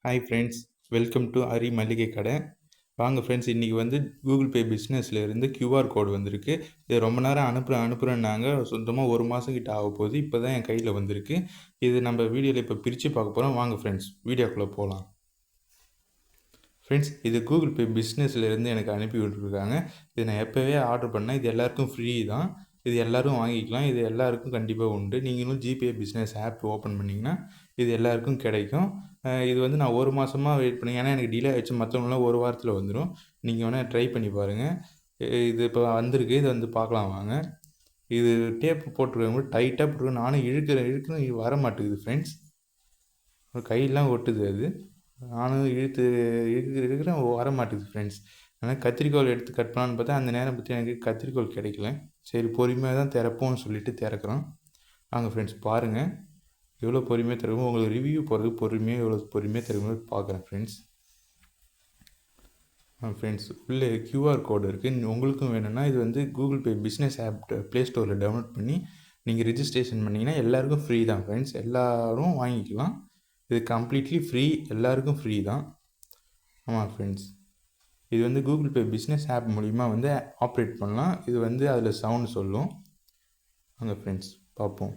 Hi friends, welcome to அரி மளிகை கடை. வாங்க ஃப்ரெண்ட்ஸ், இன்றைக்கி வந்து கூகுள் பே பிஸ்னஸில் இருந்து கியூஆர் கோடு வந்திருக்கு. இது ரொம்ப நேரம் அனுப்புகிறேன்னாங்க. சுத்தமாக ஒரு மாதம் கிட்ட ஆக போகுது. இப்போ தான் என் கையில் வந்திருக்கு. இது நம்ம வீடியோவில் இப்போ பிரித்து பார்க்க போகிறோம். வாங்க ஃப்ரெண்ட்ஸ், வீடியோக்குள்ளே போகலாம். ஃப்ரெண்ட்ஸ், இது கூகுள் பே பிஸ்னஸ்லேருந்து எனக்கு அனுப்பி விட்டுருக்காங்க. இது நான் எப்போவே ஆர்டர் பண்ணேன். இது எல்லாருக்கும் ஃப்ரீ தான். இது எல்லோரும் வாங்கிக்கலாம். இது எல்லாருக்கும் கண்டிப்பாக உண்டு. நீங்களும் ஜிபே பிஸ்னஸ் ஆப் ஓப்பன் பண்ணிங்கன்னா இது எல்லாருக்கும் கிடைக்கும். இது வந்து நான் ஒரு மாதமாக வெயிட் பண்ணேன். ஏன்னா எனக்கு டிலே ஆகிடுச்சு. மற்றவங்களாம் ஒரு வாரத்தில் வந்துடும். நீங்கள் வேணால் ட்ரை பண்ணி பாருங்கள். இது இப்போ வந்திருக்கு. இது வந்து பார்க்கலாம் வாங்க. இது டேப் போட்டிருக்கவங்க டைட்டாக போட்டிருக்கேன். நானும் இழுக்கிறேன் வர மாட்டேங்குது ஃப்ரெண்ட்ஸ். கையெல்லாம் ஒட்டுது அது. நானும் இழுக்கிறேன் வர மாட்டேங்குது ஃப்ரெண்ட்ஸ். ஆனால் கத்திரிக்கோல் எடுத்து கட் பண்ணலான்னு பார்த்தா அந்த நேரம் பற்றி எனக்கு கத்திரிக்கோல் கிடைக்கல. சரி, பொறுமையாக தான் திறப்போம்னு சொல்லிட்டு திறக்கிறோம். வாங்க ஃப்ரெண்ட்ஸ், பாருங்கள் எவ்வளோ பொறுமையாக திறக்கும். உங்களுக்கு ரிவ்யூ போகிறது பொறுமையாக எவ்வளோ பொறுமையாக திறக்கும்போது பார்க்குறேன் ஃப்ரெண்ட்ஸ். ஃப்ரெண்ட்ஸ், உள்ளே கியூஆர் கோடு இருக்குது. உங்களுக்கும் வேணும்னா இது வந்து Google Pay business app Play ஸ்டோரில் டவுன்லோட் பண்ணி நீங்கள் ரிஜிஸ்ட்ரேஷன் பண்ணிங்கன்னா எல்லாேருக்கும் ஃப்ரீ தான் ஃப்ரெண்ட்ஸ். எல்லோரும் வாங்கிக்கலாம். இது கம்ப்ளீட்லி ஃப்ரீ. எல்லாருக்கும் ஃப்ரீ தான். ஆமாம் ஃப்ரெண்ட்ஸ், இது வந்து கூகுள் பே பிஸ்னஸ் ஆப் மூலிமா வந்து ஆப்ரேட் பண்ணலாம். இது வந்து அதில் சவுண்ட் சொல்லும். வாங்க ஃப்ரெண்ட்ஸ் பார்ப்போம்.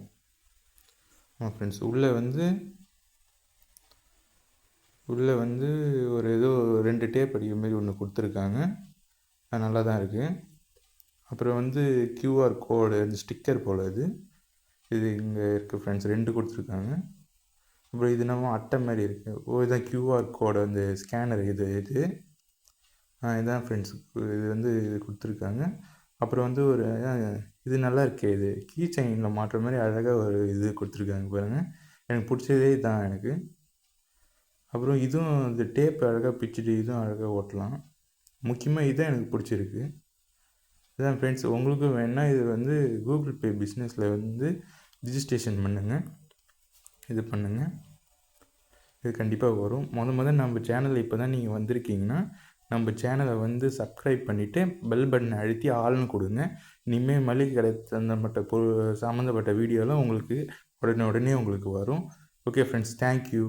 ஆமாம் ஃப்ரெண்ட்ஸ், உள்ளே வந்து ஒரு ஏதோ 2 டேப் அடிக்கிற மாதிரி ஒன்று கொடுத்துருக்காங்க. அது நல்லா தான் இருக்குது. அப்புறம் வந்து கியூஆர் கோடு அந்த ஸ்டிக்கர் போல் இது இங்கே இருக்குது ஃப்ரெண்ட்ஸ். 2 கொடுத்துருக்காங்க. அப்புறம் இது நம்ம அட்டை மாதிரி இருக்குது. இதுதான் கியூஆர் கோடு அந்த ஸ்கேனர். இது இதுதான் ஃப்ரெண்ட்ஸ். இது வந்து இது கொடுத்துருக்காங்க. அப்புறம் வந்து ஒரு இது நல்லா இருக்கே. இது கீ செயினில் மாட்டுற மாதிரி அழகாக ஒரு இது கொடுத்துருக்காங்க பாருங்கள். எனக்கு பிடிச்சதே தான் எனக்கு. அப்புறம் இதுவும் இந்த டேப் அழகாக பிச்சுட்டு இதுவும் அழகாக ஓட்டலாம். முக்கியமாக இதுதான் எனக்கு பிடிச்சிருக்கு. இதுதான் ஃப்ரெண்ட்ஸ். உங்களுக்கும் வேணால் இது வந்து கூகுள் பே பிஸ்னஸில் வந்து ரிஜிஸ்ட்ரேஷன் பண்ணுங்கள். இது பண்ணுங்கள். இது கண்டிப்பாக வரும். முதல்ல நம்ம சேனலில் இப்போ தான் நீங்கள் வந்திருக்கீங்கன்னா நம்ம சேனலை வந்து சப்ஸ்கிரைப் பண்ணிவிட்டு பெல் பட்டனை அழுத்தி ஆள்னு கொடுங்க. இனிமேல் மளிகை கடை சம்மந்தப்பட்ட வீடியோலாம் உங்களுக்கு உடனே உங்களுக்கு வரும். Okay friends, thank you.